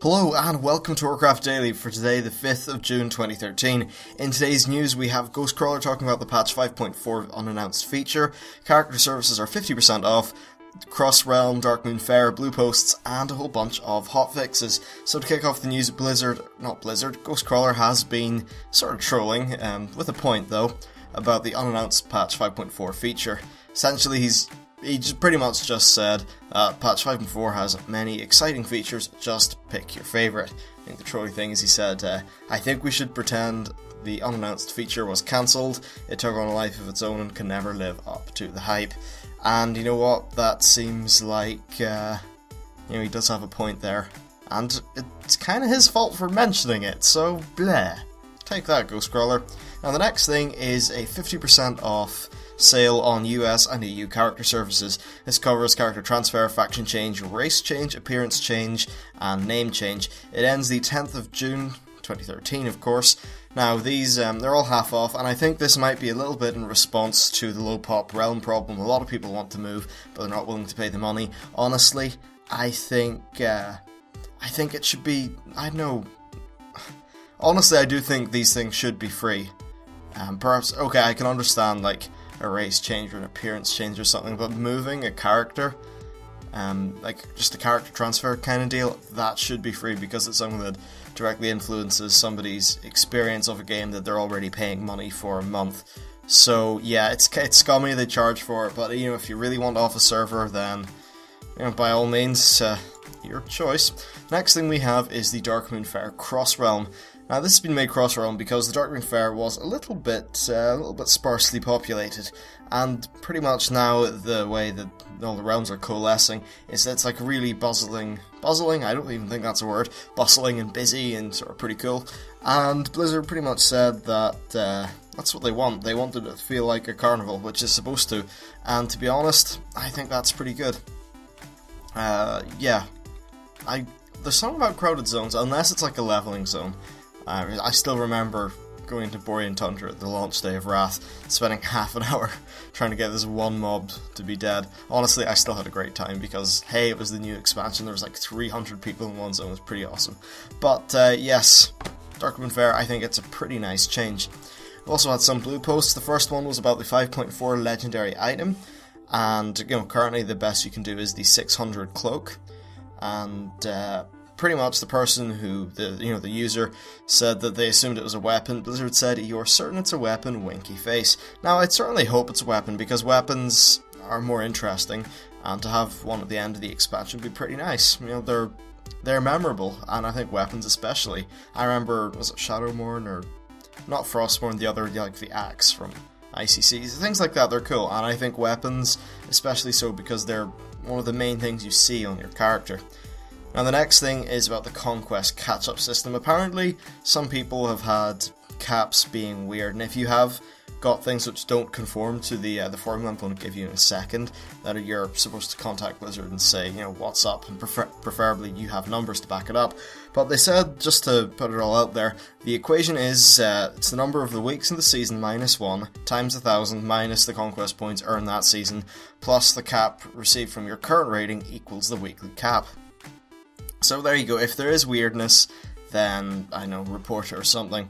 Hello and welcome to Warcraft Daily for today, the 5th of June 2013. In today's news we have Ghostcrawler talking about the patch 5.4 unannounced feature, character services are 50% off, Cross-Realm, Darkmoon Fair, blue posts, and a whole bunch of hotfixes. So to kick off the news, Ghostcrawler has been sort of trolling, with a point though, about the unannounced patch 5.4 feature. Essentially he just pretty much just said patch 5.4 has many exciting features, just pick your favourite. I think the trolly thing is he said, I think we should pretend the unannounced feature was cancelled, it took on a life of its own and can never live up to the hype. And you know what, that seems like, he does have a point there. And it's kind of his fault for mentioning it, so bleh. Take that, Ghostcrawler. Now the next thing is a 50% off sale on US and EU character services. This covers character transfer, faction change, race change, appearance change, and name change. It ends the 10th of June 2013, of course. Now these, they're all half off, and I think this might be a little bit in response to the low pop realm problem. A lot of people want to move, but they're not willing to pay the money. Honestly, I think it should be, honestly, I do think these things should be free. Perhaps, okay, I can understand, like, a race change or an appearance change or something, but moving a character, like just a character transfer kind of deal, that should be free because it's something that directly influences somebody's experience of a game that they're already paying money for a month. So yeah, it's scummy they charge for it, but if you really want off a server, then by all means, your choice. Next thing we have is the Darkmoon Fair Cross-Realm. Now this has been made cross-realm because the Darkmoon Fair was a little bit sparsely populated, and pretty much now the way that all the realms are coalescing is that it's like really bustling, I don't even think that's a word, bustling and busy and sort of pretty cool, and Blizzard pretty much said that that's what they want. They wanted it to feel like a carnival, which is supposed to, and to be honest, I think that's pretty good. There's something about crowded zones, unless it's like a leveling zone. I still remember going to Borean Tundra at the launch day of Wrath, spending half an hour trying to get this one mob to be dead. Honestly, I still had a great time because, hey, it was the new expansion, there was like 300 people in one zone, it was pretty awesome. But yes, Darkmoon Fair, I think it's a pretty nice change. We also had some blue posts. The first one was about the 5.4 legendary item, and currently the best you can do is the 600 cloak, and pretty much the person who, the user, said that they assumed it was a weapon. Blizzard said, "You're certain it's a weapon, winky face." Now, I'd certainly hope it's a weapon, because weapons are more interesting, and to have one at the end of the expansion would be pretty nice. They're memorable, and I think weapons especially. I remember, was it Shadowmourne, or not Frostmourne, the other, like the axe from ICCs, things like that, they're cool, and I think weapons, especially so, because they're one of the main things you see on your character. Now the next thing is about the Conquest catch-up system. Apparently, some people have had caps being weird, and if you have got things which don't conform to the formula I'm going to give you in a second, that you're supposed to contact Blizzard and say, what's up, and preferably you have numbers to back it up. But they said, just to put it all out there, the equation is, it's the number of the weeks in the season minus 1, times 1,000, minus the Conquest points earned that season, plus the cap received from your current rating equals the weekly cap. So there you go, if there is weirdness, then, report it or something.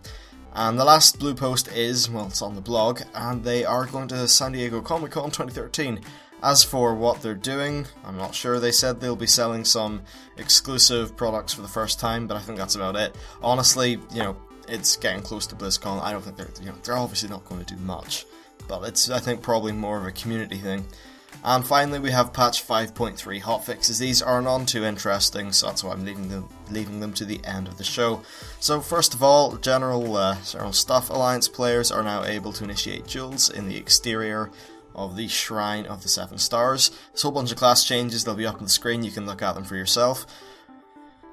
And the last blue post is, it's on the blog, and they are going to San Diego Comic-Con 2013. As for what they're doing, I'm not sure. They said they'll be selling some exclusive products for the first time, but I think that's about it. Honestly, it's getting close to BlizzCon. I don't think they're obviously not going to do much, but it's, I think, probably more of a community thing. And finally we have patch 5.3 hotfixes. These are none too interesting, so that's why I'm leaving them to the end of the show. So first of all, general stuff. Alliance players are now able to initiate duels in the exterior of the Shrine of the Seven Stars. There's a whole bunch of class changes, they'll be up on the screen, you can look at them for yourself.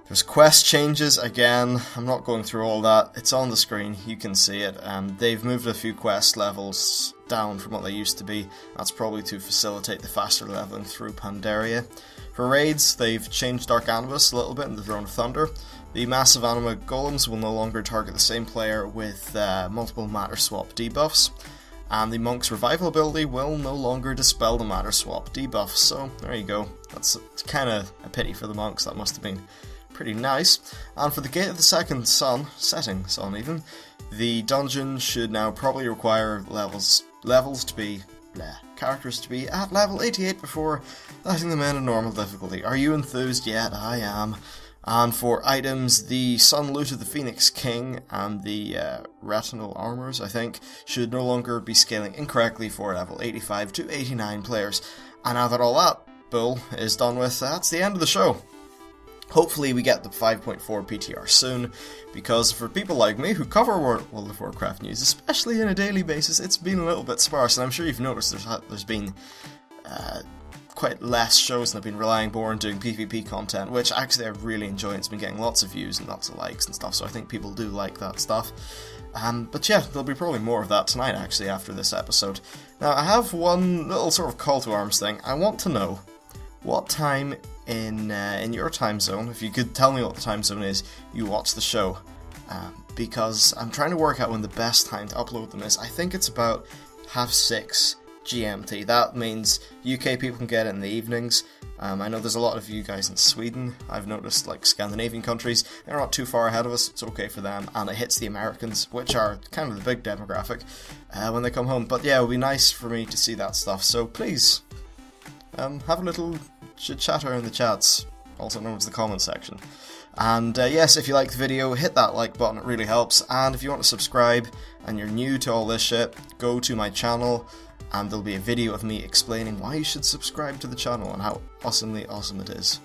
There's quest changes, again, I'm not going through all that, it's on the screen, you can see it. They've moved a few quest levels down from what they used to be. That's probably to facilitate the faster leveling through Pandaria. For raids, they've changed Dark Anubis a little bit in the Throne of Thunder. The massive anima golems will no longer target the same player with multiple matter swap debuffs, and the monk's revival ability will no longer dispel the matter swap debuff. So there you go. That's kind of a pity for the monks. That must have been pretty nice. And for the Gate of the Second Sun, setting sun even, the dungeon should now probably require levels to be, characters to be at level 88 before letting them in a normal difficulty. Are you enthused yet? I am. And for items, the Sun Loot of the Phoenix King and the Retinal Armors, I think, should no longer be scaling incorrectly for level 85 to 89 players. And now that all that bull is done with, that's the end of the show. Hopefully we get the 5.4 PTR soon, because for people like me who cover World of Warcraft news, especially on a daily basis, it's been a little bit sparse, and I'm sure you've noticed there's been quite less shows, and I've been relying more on doing PvP content, which actually I really enjoy. It's been getting lots of views and lots of likes and stuff, so I think people do like that stuff. But yeah, there'll be probably more of that tonight, actually, after this episode. Now, I have one little sort of call to arms thing. I want to know what time in your time zone, if you could tell me what the time zone is, you watch the show. Because I'm trying to work out when the best time to upload them is. I think it's about 6:30 GMT. That means UK people can get it in the evenings. I know there's a lot of you guys in Sweden. I've noticed, like, Scandinavian countries, they're not too far ahead of us, it's okay for them, and it hits the Americans, which are kind of the big demographic, when they come home. But yeah, it would be nice for me to see that stuff, so please, have a little chatter in the chats, also known as the comment section. And yes, if you like the video, hit that like button, it really helps, and if you want to subscribe, and you're new to all this shit, go to my channel, and there'll be a video of me explaining why you should subscribe to the channel and how awesomely awesome it is.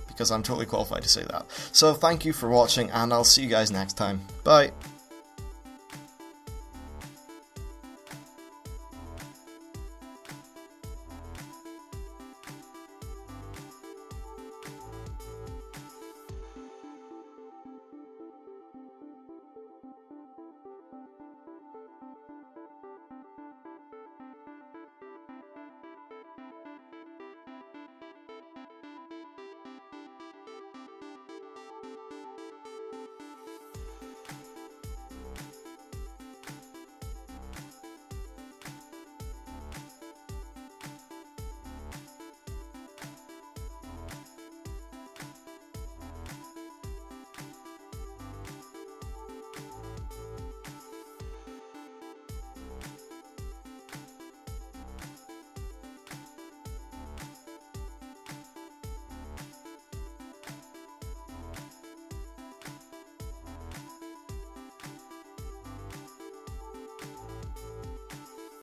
Because I'm totally qualified to say that. So thank you for watching, and I'll see you guys next time. Bye!